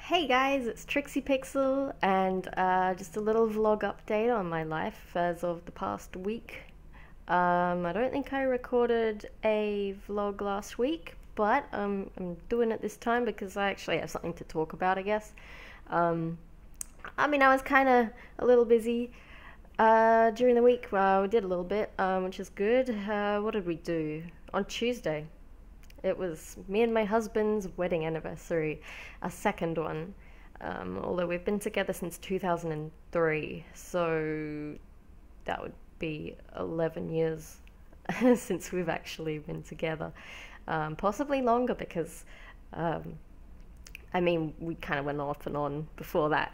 Hey guys, it's Trixie Pixel, and just a little vlog update on my life as of the past week. I don't think I recorded a vlog last week, but I'm doing it this time because I actually have something to talk about, I guess. Um, I was kind of a little busy during the week. We did a little bit, which is good. What did we do? On Tuesday, it was me and my husband's wedding anniversary, a second one. Although we've been together since 2003, so that would be 11 years since we've actually been together. Possibly longer because, we kind of went off and on before that.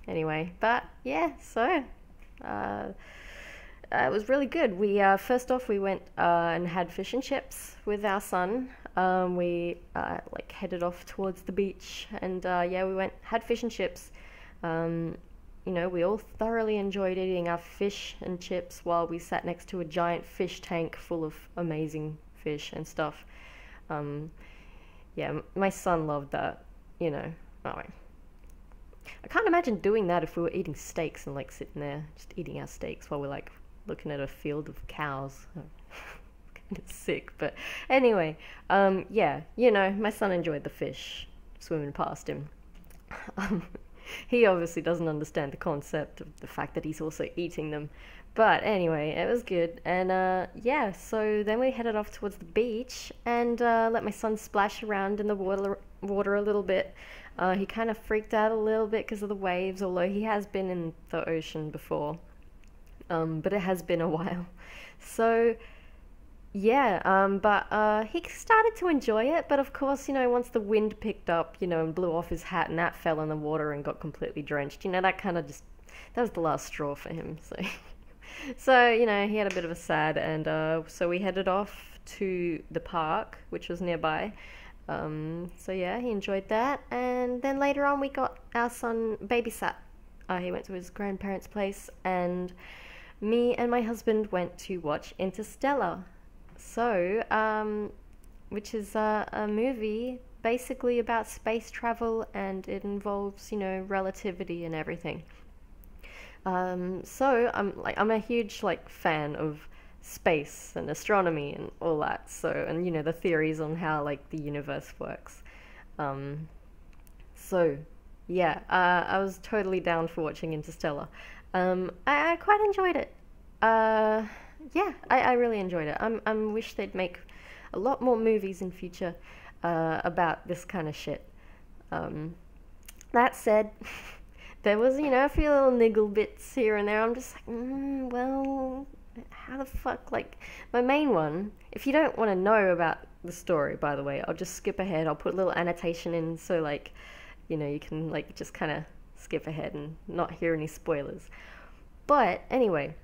Anyway, but yeah, so uh, it was really good. We first off we went and had fish and chips with our son. We headed off towards the beach, and we went had fish and chips. We all thoroughly enjoyed eating our fish and chips while we sat next to a giant fish tank full of amazing fish and stuff. My son loved that. Oh, I can't imagine doing that if we were eating steaks and sitting there just eating our steaks while we're looking at a field of cows. Kind of sick, but anyway, my son enjoyed the fish swimming past him. He obviously doesn't understand the concept of the fact that he's also eating them, but anyway, it was good. And so then we headed off towards the beach and let my son splash around in the water a little bit. He kind of freaked out a little bit because of the waves, although he has been in the ocean before. But it has been a while. So, he started to enjoy it, but of course, once the wind picked up, and blew off his hat and that fell in the water and got completely drenched, that was the last straw for him, so. So, he had a bit of a sad, and so we headed off to the park, which was nearby. He enjoyed that, and then later on we got our son babysat. He went to his grandparents' place, and me and my husband went to watch Interstellar. So, which is a movie basically about space travel, and it involves, relativity and everything. So I'm a huge fan of space and astronomy and all that. So, and the theories on how the universe works. I was totally down for watching Interstellar. I quite enjoyed it. I really enjoyed it. I wish they'd make a lot more movies in future about this kind of shit. That said, there was, a few little niggle bits here and there. I'm just well, how the fuck, my main one, if you don't want to know about the story, by the way, I'll just skip ahead. I'll put a little annotation in so, you can, just kind of skip ahead and not hear any spoilers. But, anyway,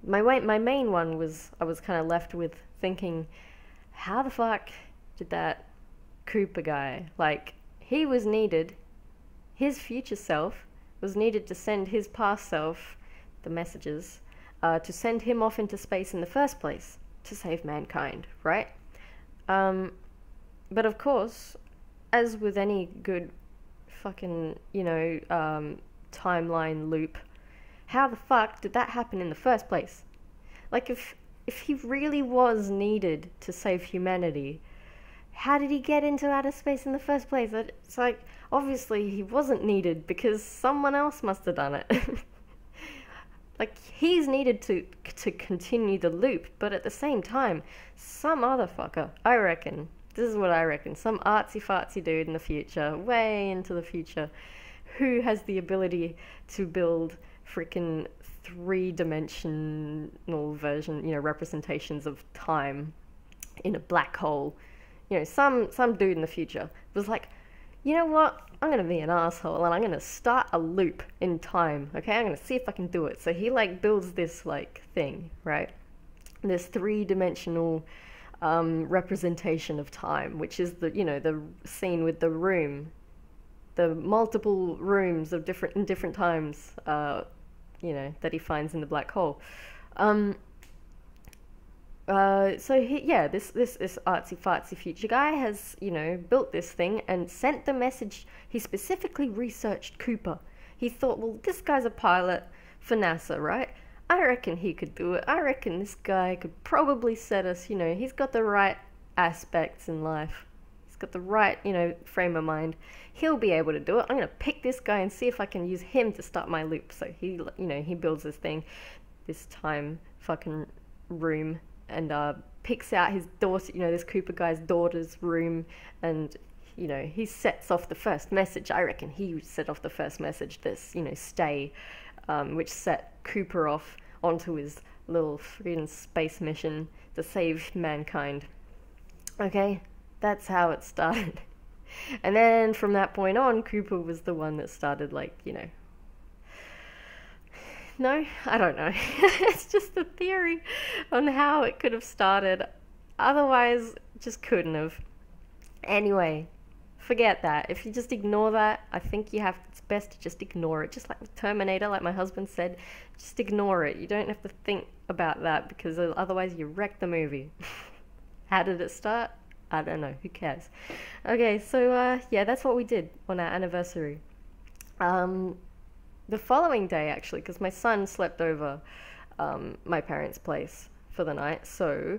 my main one was, I was kind of left with thinking, how the fuck did that Cooper guy, he was needed, his future self was needed to send his past self the messages, to send him off into space in the first place, to save mankind, right? But of course, as with any good fucking, timeline loop, how the fuck did that happen in the first place? If he really was needed to save humanity, how did he get into outer space in the first place? It's obviously he wasn't needed because someone else must have done it. He's needed to continue the loop, but at the same time, some other fucker, I reckon, this is what I reckon, some artsy-fartsy dude in the future, way into the future, who has the ability to build freaking three-dimensional version, representations of time in a black hole. Some dude in the future was you know what? I'm gonna be an asshole and I'm gonna start a loop in time. Okay, I'm gonna see if I can do it. So he builds this thing, right? This three-dimensional representation of time, which is the scene with the room, the multiple rooms of different times, that he finds in the black hole. yeah, this artsy fartsy future guy has, you know, built this thing and sent the message. He specifically researched Cooper. He thought, well, this guy's a pilot for NASA, right? I reckon he could do it. I reckon this guy could probably set us, you know, he's got the right aspects in life. He's got the right, you know, frame of mind. He'll be able to do it. I'm going to pick this guy and see if I can use him to start my loop. So he, you know, he builds this thing, this time fucking room, and picks out his daughter, you know, this Cooper guy's daughter's room, and, you know, he sets off the first message. I reckon he set off the first message, this, you know, stay, which set Cooper off onto his little freaking space mission to save mankind. Okay, that's how it started. And then from that point on, Cooper was the one that started, like, you know, no, I don't know. It's just a theory on how it could have started. Otherwise, it just couldn't have. Anyway, forget that. If you just ignore that, I think it's best to just ignore it. Just like the Terminator, like my husband said, just ignore it. You don't have to think about that, because otherwise you wreck the movie. How did it start? I don't know. Who cares? Okay, so yeah, that's what we did on our anniversary. The following day, actually, because my son slept over my parents' place for the night, so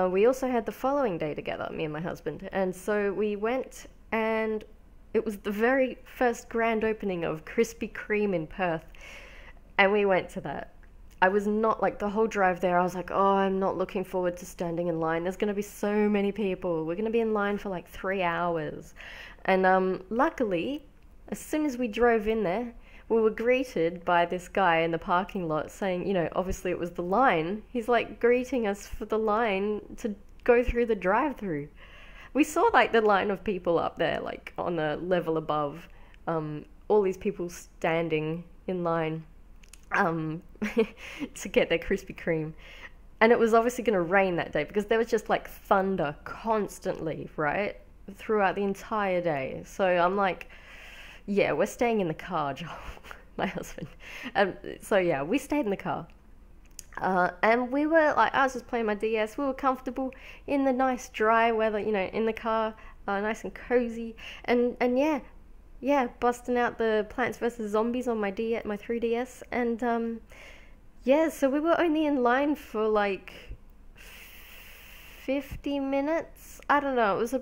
we also had the following day together, me and my husband. And so we went, and it was the very first grand opening of Krispy Kream in Perth, and we went to that. I was not, like, the whole drive there, I was like, oh, I'm not looking forward to standing in line. There's going to be so many people. We're going to be in line for like 3 hours. And luckily, as soon as we drove in there, we were greeted by this guy in the parking lot saying, you know, obviously it was the line. He's like greeting us for the line to go through the drive-through. We saw like the line of people up there, like on the level above, all these people standing in line to get their Krispy Kreme. And it was obviously going to rain that day because there was just like thunder constantly, right, throughout the entire day. So I'm like, yeah, we're staying in the car, Joel, my husband. So yeah, we stayed in the car. And we were like, I was just playing my DS. We were comfortable in the nice dry weather, you know, in the car, nice and cozy. And yeah, busting out the Plants vs. Zombies on my 3DS. And yeah, so we were only in line for like 50 minutes. I don't know, it was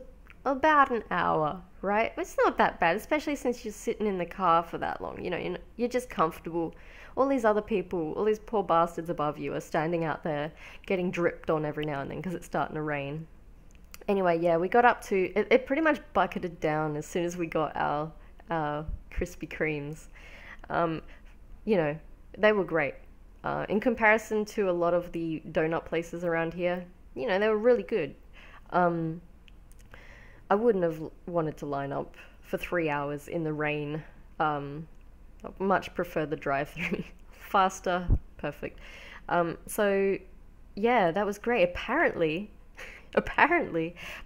about an hour, right? It's not that bad, especially since you're sitting in the car for that long. You know, you're just comfortable. All these other people, all these poor bastards above you are standing out there getting dripped on every now and then because it's starting to rain. Anyway, yeah, we got up to, it pretty much bucketed down as soon as we got our Krispy Kremes. You know, they were great. In comparison to a lot of the donut places around here, you know, they were really good. I wouldn't have wanted to line up for 3 hours in the rain. I much prefer the drive-through. Faster, perfect. So yeah, that was great. Apparently,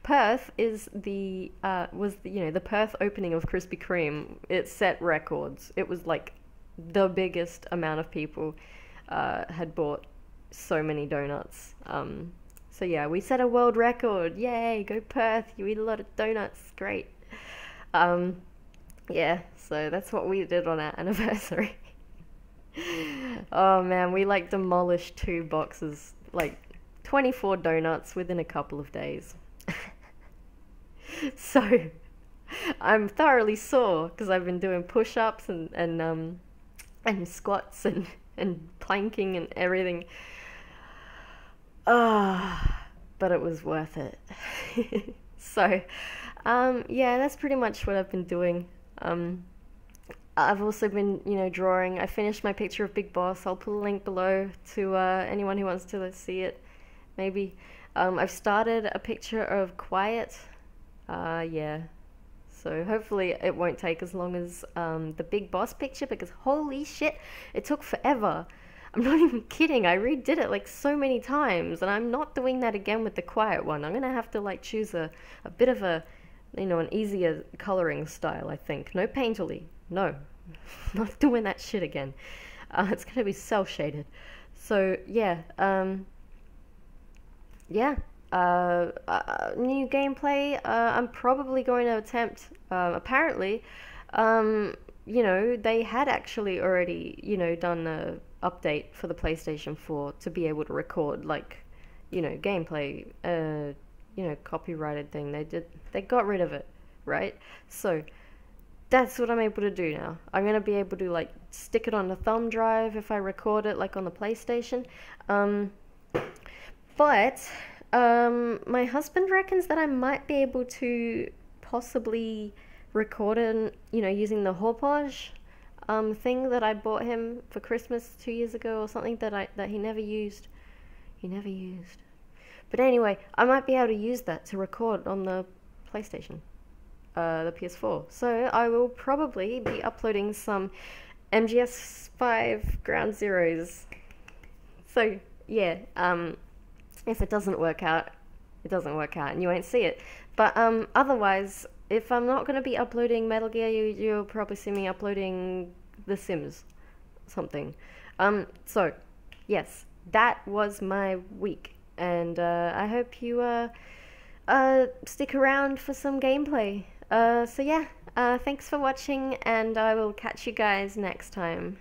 Perth is the the Perth opening of Krispy Kreme. It set records. It was like the biggest amount of people had bought so many donuts. So yeah, we set a world record. Yay, go Perth. You eat a lot of donuts. Great. Yeah, so that's what we did on our anniversary. Oh man, we like demolished 2 boxes, like 24 donuts within a couple of days. So I'm thoroughly sore because I've been doing push-ups and squats and planking and everything. But it was worth it. So, yeah, that's pretty much what I've been doing. I've also been, you know, drawing. I finished my picture of Big Boss. I'll put a link below to anyone who wants to see it, maybe. I've started a picture of Quiet. Yeah. So hopefully it won't take as long as the Big Boss picture, because holy shit, it took forever. I'm not even kidding. I redid it like so many times, and I'm not doing that again with the Quiet one. I'm gonna have to like choose a bit of a, you know, an easier coloring style, I think. No painterly. No, not doing that shit again. It's gonna be cel shaded. So yeah, yeah, new gameplay. I'm probably going to attempt. Apparently, they had actually already, done a update for the PlayStation 4 to be able to record like, gameplay. Copyrighted thing. They got rid of it, right? So that's what I'm able to do now. I'm gonna be able to like stick it on the thumb drive if I record it like on the PlayStation. But my husband reckons that I might be able to possibly record it, using the Hauppauge thing that I bought him for Christmas 2 years ago or something that he never used. He never used. But anyway, I might be able to use that to record on the PlayStation, the PS4. So I will probably be uploading some MGS5 Ground Zeroes. So yeah, if it doesn't work out, it doesn't work out and you won't see it. But otherwise, if I'm not going to be uploading Metal Gear, you'll probably see me uploading The Sims something. So yes, that was my week. And I hope you stick around for some gameplay. So yeah, thanks for watching, and I will catch you guys next time.